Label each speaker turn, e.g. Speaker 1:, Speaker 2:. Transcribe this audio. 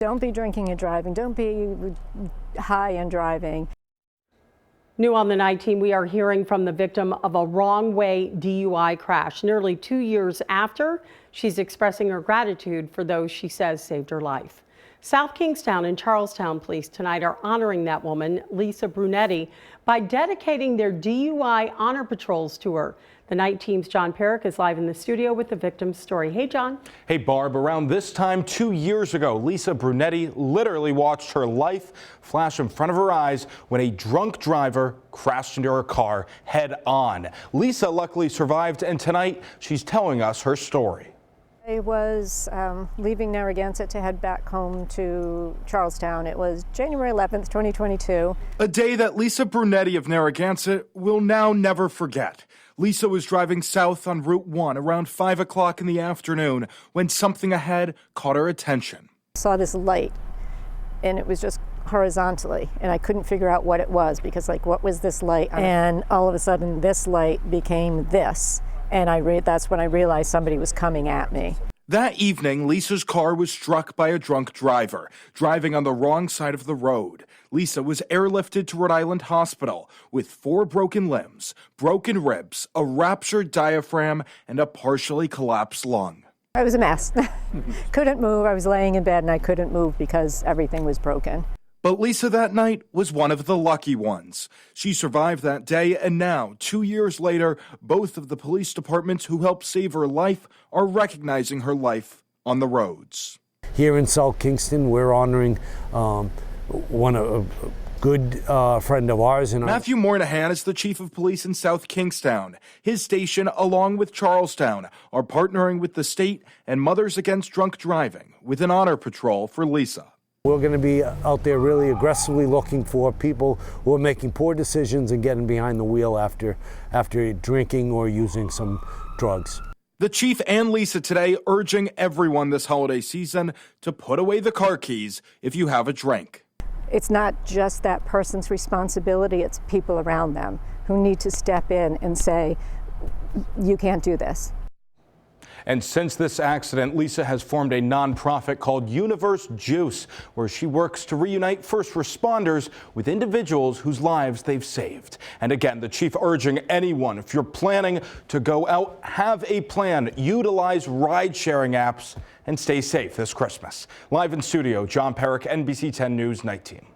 Speaker 1: Don't be drinking and driving. Don't be high and driving.
Speaker 2: New on the night team, we are hearing from the victim of a wrong-way DUI crash. Nearly 2 years after, she's expressing her gratitude for those she says saved her life. South Kingstown and Charlestown police tonight are honoring that woman, Lisa Brunetti, by dedicating their DUI honor patrols to her. The night team's John Perrick is live in the studio with the victim's story. Hey, John.
Speaker 3: Hey, Barb. Around this time 2 years ago, Lisa Brunetti literally watched her life flash in front of her eyes when a drunk driver crashed into her car head on. Lisa luckily survived, and tonight she's telling us her story.
Speaker 1: I was leaving Narragansett to head back home to Charlestown. It was January 11th, 2022.
Speaker 4: A day that Lisa Brunetti of Narragansett will now never forget. Lisa was driving south on Route 1 around 5 o'clock in the afternoon when something ahead caught her attention.
Speaker 1: I saw this light, and it was just horizontally, and I couldn't figure out what it was because, like, what was this light? And all of a sudden, this light became this. And that's when I realized somebody was coming at me.
Speaker 4: That evening, Lisa's car was struck by a drunk driver, driving on the wrong side of the road. Lisa was airlifted to Rhode Island Hospital with 4 broken limbs, broken ribs, a ruptured diaphragm, and a partially collapsed lung.
Speaker 1: I was a mess. Couldn't move. I was laying in bed and I couldn't move because everything was broken.
Speaker 4: But Lisa that night was one of the lucky ones. She survived that day, and now, 2 years later, both of the police departments who helped save her life are recognizing her life on the roads.
Speaker 5: Here in South Kingston, we're honoring a good friend of ours.
Speaker 4: Matthew Moynihan is the chief of police in South Kingstown. His station, along with Charlestown, are partnering with the state and Mothers Against Drunk Driving with an honor patrol for Lisa.
Speaker 5: We're going to be out there really aggressively looking for people who are making poor decisions and getting behind the wheel after drinking or using some drugs.
Speaker 4: The chief and Lisa today urging everyone this holiday season to put away the car keys if you have a drink.
Speaker 1: It's not just that person's responsibility, it's people around them who need to step in and say, you can't do this.
Speaker 3: And since this accident, Lisa has formed a nonprofit called Universe Juice, where she works to reunite first responders with individuals whose lives they've saved. And again, the chief urging anyone, if you're planning to go out, have a plan, utilize ride-sharing apps, and stay safe this Christmas. Live in studio, John Perrick, NBC 10 News Night Team.